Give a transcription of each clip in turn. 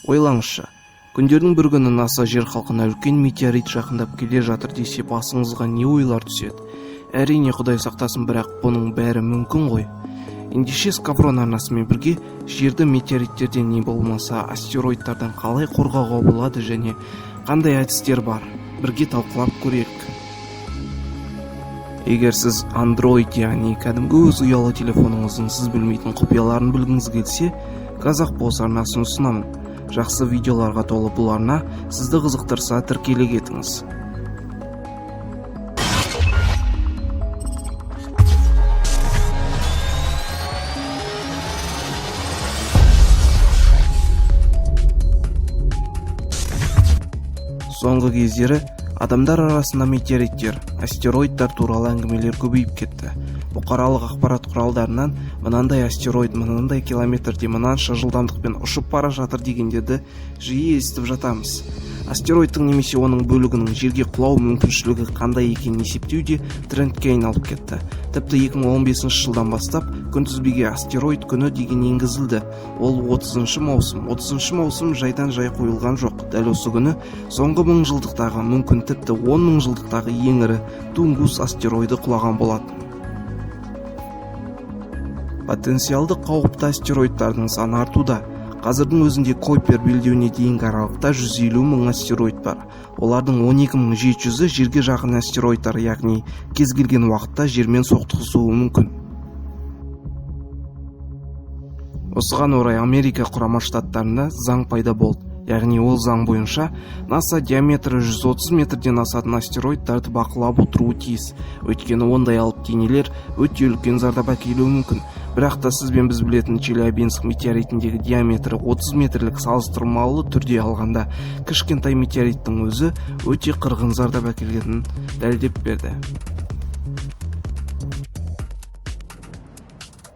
Ойлаңызшы, күндердің бір күні NASA жер халқына үлкен метеорит жақындап келе жатыр десе, басыңызға не ойлар түседі? Әрине, Құдай сақтасын, бірақ бұның бәрі мүмкін ғой. Ендеше Скаврон арнасымен бірге жерді метеориттерден не болмаса астероидтардан қалай қорғауға болады және қандай әдістер бар, бірге талқылап көрейік. Егер сіз Android, яғни кәдімгі өз ұялы телефоныңыздың сіз білмейтін құпияларын білгіңіз келсе, Казахпост арнасын ұсынамын. Жақсы видеоларға толы бұл арна сізді қызықтырса тіркеле кетіңіз. Соңғы кездері адамдар арасында метеориттер, астероидтар туралы әңгімелер көбейіп кетті. Бұқаралық ақпарат құралдарынан мынандай астероид мынандай километрде мынанша жылдамдықпен ұшып бара жатыр дегендерді жиі естіп жатамыз. Астероидтың немесе оның бөлігінің жерге құлау мүмкіншілігі қандай екенін есептеу де трендке айналып кетті. Тіпті 2015 жылдан бастап күнтізбеге астероид күні деген енгізілді. Ол 30 маусым жайдан жай қойылған жоқ. Дәл осы күні соңғы 1000 жылдықтағы, мүмкін тіпті 10 000 жылдықтағы ең ірі Тунгус астероиды құлаған болатын. Потенциалды қауіпті астероидтардың саны артуда. Қазірдің өзінде Койпер белдеуіне дейінгі аралықта 150 000 астероид бар. Олардың 12700-і жерге жақын астероидтар, яғни кез келген уақытта жермен соқтығысуы мүмкін. Осыған орай Америка құрама штаттарында заң пайда болды. Яғни ол заң бойынша NASA диаметрі 130 метрден асатын астероидтарды бақылап отыруы тиіс. Өйткені ондай алып денелер өте үлкен зардап әкелуі мүмкін. Бірақ та сіз бен біз білетін Челябинск метеоритіндегі диаметрі 30 метрлік салыстырмалы түрде алғанда кішкентай метеориттің өзі өте қырғын зардап әкелгенін дәлелдеп берді.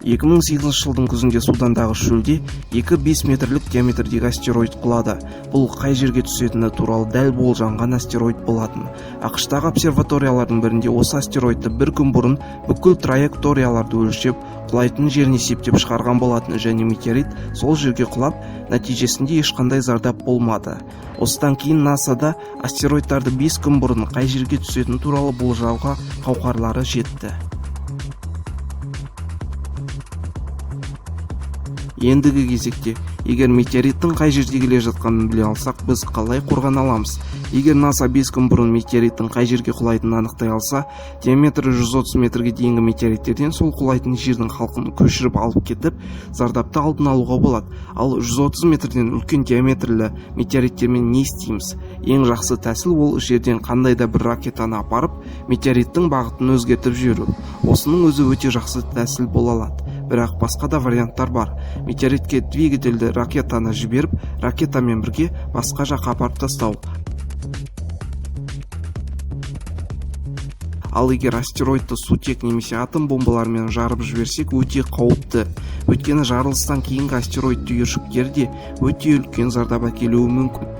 2008 жылдың күзінде Судандағы шөлде 2-5 метрлік диаметрдегі астероид құлады. Бұл қай жерге түсетіні туралы дәл болжанған астероид болатын. ақш-тағы обсерваториялардың бірінде осы астероидты бір күн бұрын бүкіл траекторияларды өлшеп, құлайтын жерін есептеп шығарған болатын және метеорит сол жерге құлап, нәтижесінде ешқандай зардап болмады. Осыдан кейін NASA-да астероидтарды 5 күн бұрын қай жерге түсетіні туралы болжауға қауқарлары жетті. Ендігі кезекте, егер метеориттің қай жерде келе жатқанын біле алсақ, біз қалай қорғана аламыз? Егер NASA 5 күн бұрын метеориттің қай жерге құлайтынын анықтай алса, диаметрі 130 метрге дейінгі метеориттерден сол құлайтын жердің халқын көшіріп алып кетіп, зардапты алдын алуға болады. Ал 130 метрден үлкен диаметрлі метеориттермен не істейміз? Ең жақсы тәсіл ол жерден қандай да бір ракетаны апарып, метеориттің бағытын өзгертіп жіберу. Осының өзі өте жақсы тәсіл бола алады. Бірақ басқа да варианттар бар. Метеоритке двигательді ракетаны жіберіп, ракетамен бірге басқа жаққа апарып тастау. Ал егер астероидты сутек немесе атом бомбаларымен жарып жіберсек, өте қауіпті. Өйткені жарылыстан кейінгі астероид түйіршіктері де өте үлкен зардап әкелуі мүмкін.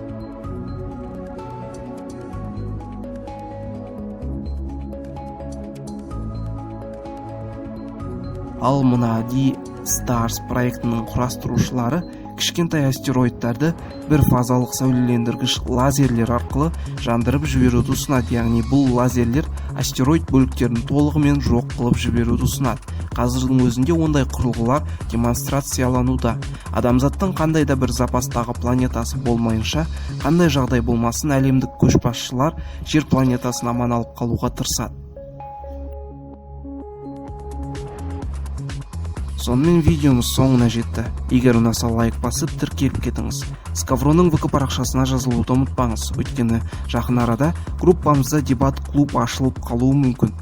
Ал мына D-STARS проектінің құрастырушылары кішкентай астероидтарды бір фазалық сәулелендіргіш лазерлер арқылы жандырып жіберуді ұсынады. Яғни бұл лазерлер астероид бөліктерін толығымен жоқ қылып жіберуді ұсынады. Қазірдің өзінде ондай құрылғылар демонстрациялануда. Адамзаттың қандай да бір запастағы планетасы болмайынша, қандай жағдай болмасын, әлемдік көшбасшылар жер планетасын аман алып қалуға тырысады. Сонымен видеомыз соңына жетті. Егер ұнаса лайк басып, тіркеліп кетіңіз. Скавронның ВК парақшасына жазылуды ұмытпаңыз. Өйткені жақын арада группамызда дебат клуб ашылып қалуы мүмкін.